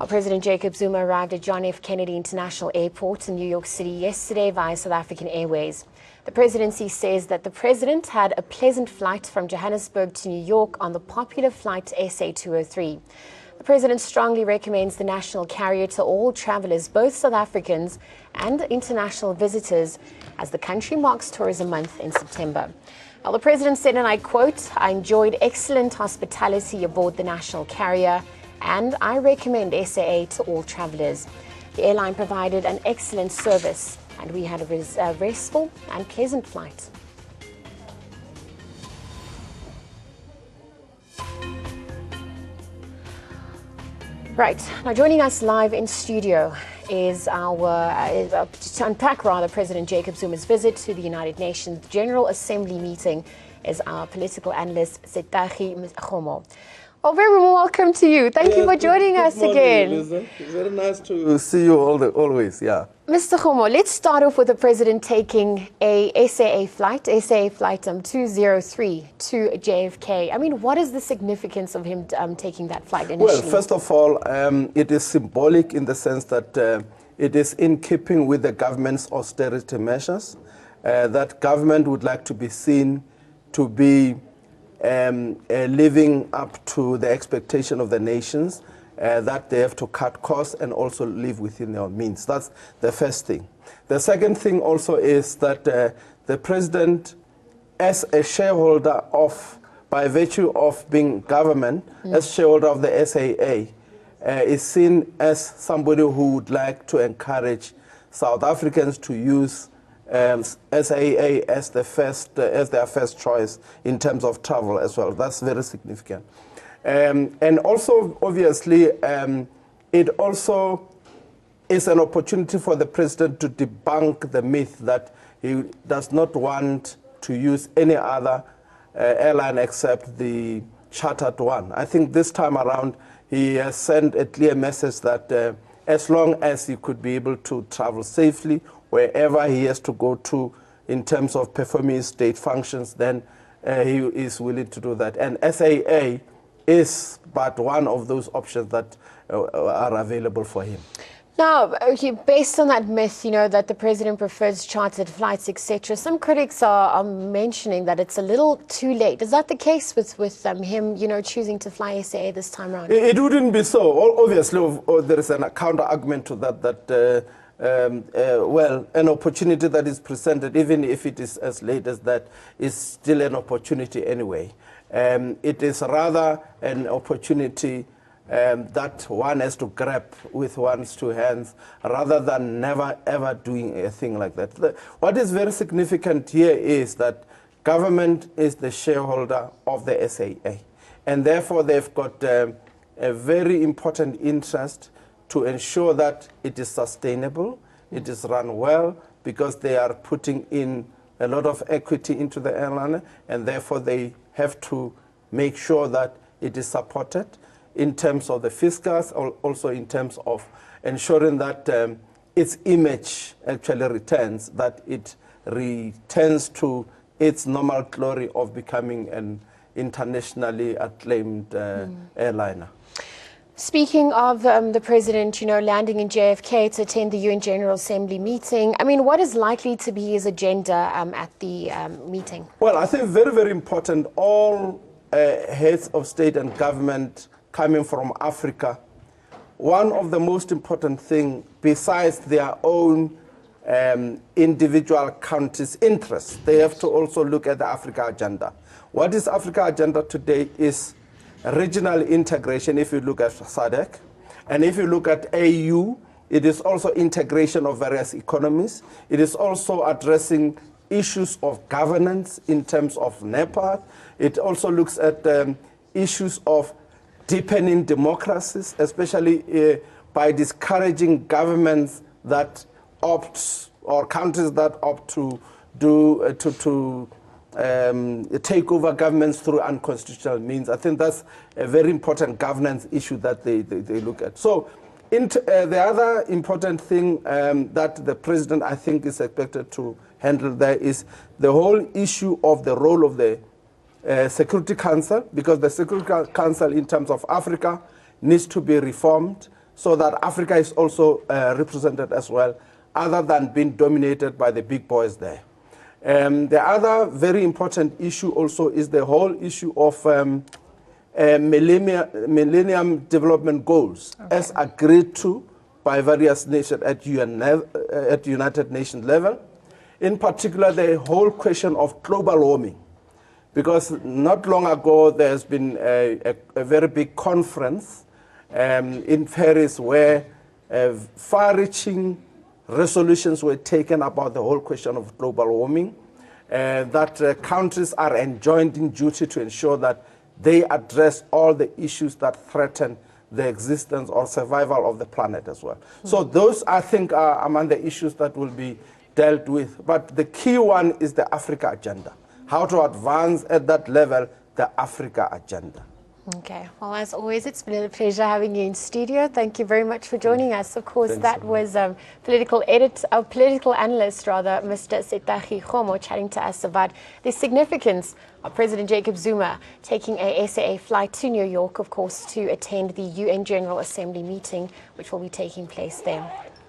President Jacob Zuma arrived at John F. Kennedy International Airport in New York City yesterday via South African Airways. The presidency says that the president had a pleasant flight from Johannesburg to New York on the popular flight SA 203. The president strongly recommends the national carrier to all travelers, both South Africans and international visitors, as the country marks Tourism Month in September. Well, the president said, and I quote, "I enjoyed excellent hospitality aboard the national carrier, and I recommend SAA to all travelers. The airline provided an excellent service, and we had a restful and pleasant flight." Right, now joining us live in studio is to unpack President Jacob Zuma's visit to the United Nations General Assembly meeting is our political analyst, Jacob. Oh, very warm welcome to you. Thank you for joining us again. Lisa. It's very nice to see you always, yeah. Mr. Khomo, let's start off with the president taking a SAA flight 203 to JFK. I mean, what is the significance of him taking that flight initially? Well, first of all, it is symbolic in the sense that it is in keeping with the government's austerity measures. That government would like to be seen to be living up to the expectation of the nations, that they have to cut costs and also live within their means. That's the first thing. The second thing also is that the president, as a shareholder by virtue of being government, as shareholder of the SAA, is seen as somebody who would like to encourage South Africans to use SAA as their first choice in terms of travel as well. That's very significant. And also, obviously, it also is an opportunity for the president to debunk the myth that he does not want to use any other airline except the chartered one. I think this time around, he has sent a clear message that as long as he could be able to travel safely wherever he has to go to in terms of performing his state functions, then he is willing to do that. And SAA is but one of those options that are available for him. Now, based on that myth, that the president prefers chartered flights, etc., some critics are mentioning that it's a little too late. Is that the case with him, choosing to fly SAA this time around? It wouldn't be so. Obviously, there is a counter-argument to that, well, an opportunity that is presented, even if it is as late as that, is still an opportunity anyway. It is rather an opportunity that one has to grab with one's two hands, rather than never ever doing a thing like that. What is very significant here is that government is the shareholder of the SAA, and therefore they've got a very important interest to ensure that it is sustainable, it is run well, because they are putting in a lot of equity into the airline, and therefore they have to make sure that it is supported in terms of the fiscals, also in terms of ensuring that its image actually returns, that it returns to its normal glory of becoming an internationally acclaimed airliner. Speaking of the president, landing in JFK to attend the UN General Assembly meeting, I mean, what is likely to be his agenda at the meeting? Well, I think very, very important, all heads of state and government coming from Africa, one of the most important things, besides their own individual countries' interests, they have to also look at the Africa agenda. What is Africa agenda today is regional integration. If you look at SADC, and if you look at AU, it is also integration of various economies. It is also addressing issues of governance in terms of NEPA. It also looks at issues of deepening democracies, especially by discouraging governments that opt, or countries that opt to take over governments through unconstitutional means. I think that's a very important governance issue that they look at. So the other important thing that the president, I think, is expected to handle there is the whole issue of the role of the Security Council, because the Security Council in terms of Africa needs to be reformed so that Africa is also represented as well, other than being dominated by the big boys there. The other very important issue also is the whole issue of Millennium Development Goals, as agreed to by various nations at United Nations level. In particular, the whole question of global warming, because not long ago there has been a very big conference in Paris where far-reaching resolutions were taken about the whole question of global warming, that countries are enjoined in duty to ensure that they address all the issues that threaten the existence or survival of the planet as well. So those, I think, are among the issues that will be dealt with. But the key one is the Africa agenda, how to advance at that level the Africa agenda. Okay. Well, as always, it's been a pleasure having you in studio. Thank you very much for joining us. Of course, that was political analyst, Mr. Setahi Khomo, chatting to us about the significance of President Jacob Zuma taking a SAA flight to New York, of course, to attend the UN General Assembly meeting, which will be taking place there.